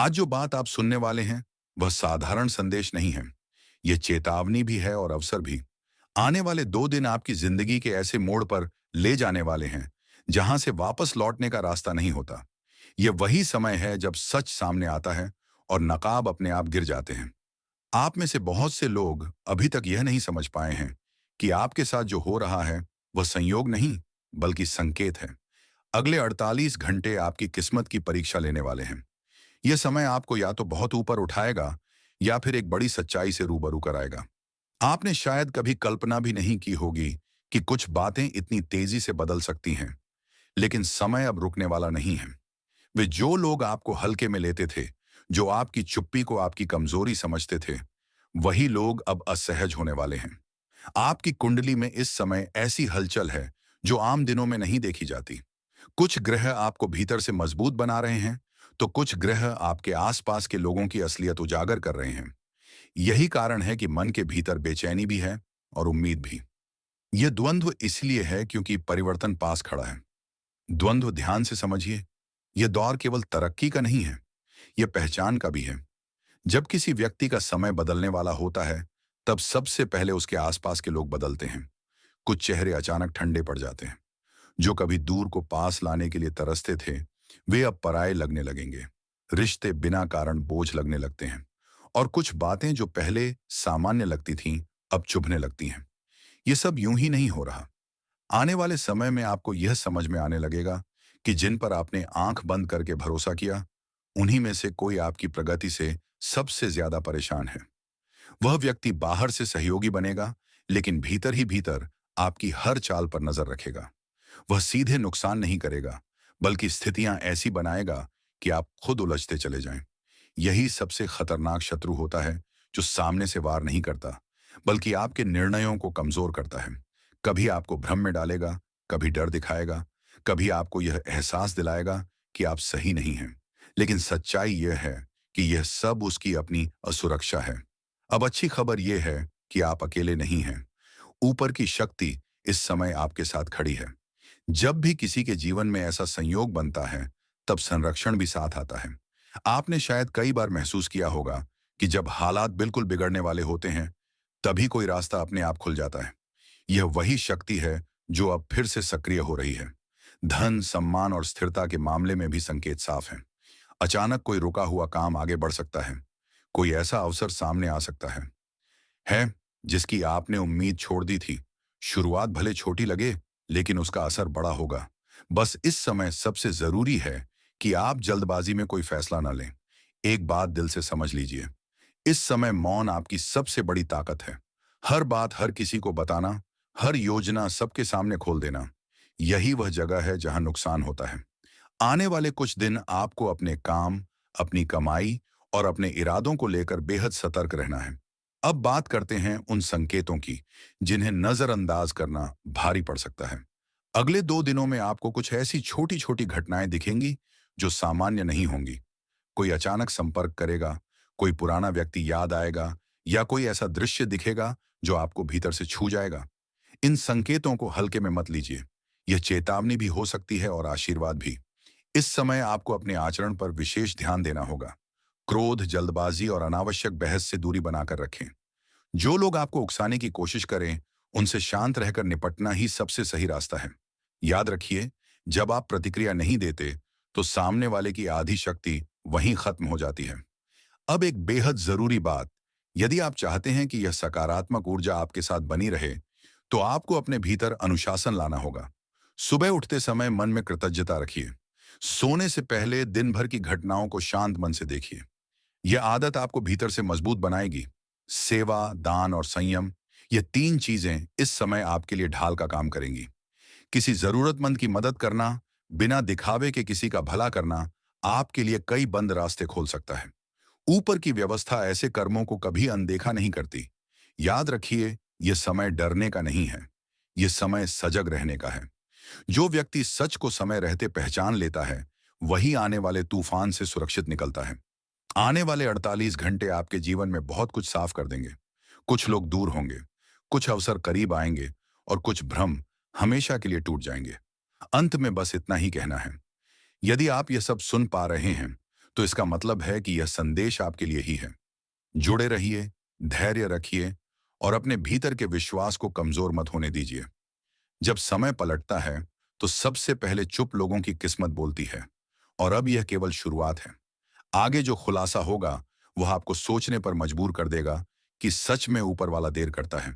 आज जो बात आप सुनने वाले हैं, वह साधारण संदेश नहीं है। यह चेतावनी भी है और अवसर भी। आने वाले 2 दिन आपकी जिंदगी के ऐसे मोड़ पर ले जाने वाले हैं, जहां से वापस लौटने का रास्ता नहीं होता। यह वही समय है जब सच सामने आता है और नकाब अपने आप गिर जाते हैं। आप में से बहुत से लोग अभी तक यह नहीं समझ पाए हैं कि आपके साथ जो हो रहा है, वह संयोग नहीं, बल्कि संकेत है। अगले 48 घंटे आपकी किस्मत की परीक्षा लेने वाले हैं। यह समय आपको या तो बहुत ऊपर उठाएगा या फिर एक बड़ी सच्चाई से रूबरू कराएगा। आपने शायद कभी कल्पना भी नहीं की होगी कि कुछ बातें इतनी तेजी से बदल सकती हैं, लेकिन समय अब रुकने वाला नहीं है। वे जो लोग आपको हल्के में लेते थे, जो आपकी चुप्पी को आपकी कमजोरी समझते थे, वही लोग अब असहज होने वाले हैं। आपकी कुंडली में इस समय ऐसी हलचल है जो आम दिनों में नहीं देखी जाती। कुछ ग्रह आपको भीतर से मजबूत बना रहे हैं, तो कुछ ग्रह आपके आसपास के लोगों की असलियत उजागर कर रहे हैं। यही कारण है कि मन के भीतर बेचैनी भी है और उम्मीद भी। यह द्वंद्व इसलिए है क्योंकि परिवर्तन पास खड़ा है। द्वंद्व ध्यान से समझिए। यह दौर केवल तरक्की का नहीं है, यह पहचान का भी है। जब किसी व्यक्ति का समय बदलने वाला होता है, तब सबसे पहले उसके आसपास के लोग बदलते हैं। कुछ चेहरे अचानक ठंडे पड़ जाते हैं। जो कभी दूर को पास लाने के लिए तरसते थे, वे अब पराये लगने लगेंगे। रिश्ते बिना कारण बोझ लगने लगते हैं और कुछ बातें जो पहले सामान्य लगती थीं, अब चुभने लगती हैं। ये सब यूं ही नहीं हो रहा। आने वाले समय में आपको यह समझ में आने लगेगा कि जिन पर आपने आंख बंद करके भरोसा किया, उन्हीं में से कोई आपकी प्रगति से सबसे ज्यादा परेशान है। वह व्यक्ति बाहर से सहयोगी बनेगा, लेकिन भीतर ही भीतर आपकी हर चाल पर नजर रखेगा। वह सीधे नुकसान नहीं करेगा, बल्कि स्थितियां ऐसी बनाएगा कि आप खुद उलझते चले जाएं। यही सबसे खतरनाक शत्रु होता है, जो सामने से वार नहीं करता, बल्कि आपके निर्णयों को कमजोर करता है। कभी आपको भ्रम में डालेगा, कभी डर दिखाएगा, कभी आपको यह एहसास दिलाएगा कि आप सही नहीं हैं। लेकिन सच्चाई यह है कि यह सब उसकी अपनी असुरक्षा है। अब अच्छी खबर यह है कि आप अकेले नहीं हैं। ऊपर की शक्ति इस समय आपके साथ खड़ी है। जब भी किसी के जीवन में ऐसा संयोग बनता है, तब संरक्षण भी साथ आता है। आपने शायद कई बार महसूस किया होगा कि जब हालात बिल्कुल बिगड़ने वाले होते हैं, तभी कोई रास्ता अपने आप खुल जाता है। यह वही शक्ति है जो अब फिर से सक्रिय हो रही है। धन, सम्मान और स्थिरता के मामले में भी संकेत साफ हैं। अचानक कोई रुका हुआ काम आगे बढ़ सकता है। कोई ऐसा अवसर सामने आ सकता है जिसकी आपने उम्मीद छोड़ दी थी। शुरुआत भले छोटी लगे, लेकिन उसका असर बड़ा होगा। बस इस समय सबसे जरूरी है कि आप जल्दबाजी में कोई फैसला न लें। एक बात दिल से समझ लीजिए, इस समय मौन आपकी सबसे बड़ी ताकत है। हर बात हर किसी को बताना, हर योजना सबके सामने खोल देना, यही वह जगह है जहां नुकसान होता है। आने वाले कुछ दिन आपको अपने काम, अपनी कमाई और अपने इरादों को लेकर बेहद सतर्क रहना है। अब बात करते हैं उन संकेतों की, जिन्हें नजरअंदाज करना भारी पड़ सकता है। अगले 2 दिनों में आपको कुछ ऐसी छोटी छोटी घटनाएं दिखेंगी जो सामान्य नहीं होंगी। कोई अचानक संपर्क करेगा, कोई पुराना व्यक्ति याद आएगा, या कोई ऐसा दृश्य दिखेगा जो आपको भीतर से छू जाएगा। इन संकेतों को हल्के में मत लीजिए। यह चेतावनी भी हो सकती है और आशीर्वाद भी। इस समय आपको अपने आचरण पर विशेष ध्यान देना होगा। क्रोध, जल्दबाजी और अनावश्यक बहस से दूरी बनाकर रखें। जो लोग आपको उकसाने की कोशिश करें, उनसे शांत रहकर निपटना ही सबसे सही रास्ता है। याद रखिए, जब आप प्रतिक्रिया नहीं देते, तो सामने वाले की आधी शक्ति वहीं खत्म हो जाती है। अब एक बेहद जरूरी बात, यदि आप चाहते हैं कि यह सकारात्मक ऊर्जा आपके साथ बनी रहे, तो आपको अपने भीतर अनुशासन लाना होगा। सुबह उठते समय मन में कृतज्ञता रखिए। सोने से पहले दिन भर की घटनाओं को शांत मन से देखिए। यह आदत आपको भीतर से मजबूत बनाएगी। सेवा, दान और संयम, ये 3 चीजें इस समय आपके लिए ढाल का काम करेंगी। किसी जरूरतमंद की मदद करना, बिना दिखावे के किसी का भला करना, आपके लिए कई बंद रास्ते खोल सकता है। ऊपर की व्यवस्था ऐसे कर्मों को कभी अनदेखा नहीं करती। याद रखिए, यह समय डरने का नहीं है, यह समय सजग रहने का है। जो व्यक्ति सच को समय रहते पहचान लेता है, वही आने वाले तूफान से सुरक्षित निकलता है। आने वाले 48 घंटे आपके जीवन में बहुत कुछ साफ कर देंगे। कुछ लोग दूर होंगे, कुछ अवसर करीब आएंगे और कुछ भ्रम हमेशा के लिए टूट जाएंगे। अंत में बस इतना ही कहना है, यदि आप यह सब सुन पा रहे हैं, तो इसका मतलब है कि यह संदेश आपके लिए ही है। जुड़े रहिए, धैर्य रखिए और अपने भीतर के विश्वास को कमजोर मत होने दीजिए। जब समय पलटता है, तो सबसे पहले चुप लोगों की किस्मत बोलती है। और अब यह केवल शुरुआत है। आगे जो खुलासा होगा, वह आपको सोचने पर मजबूर कर देगा कि सच में ऊपर वाला देर करता है।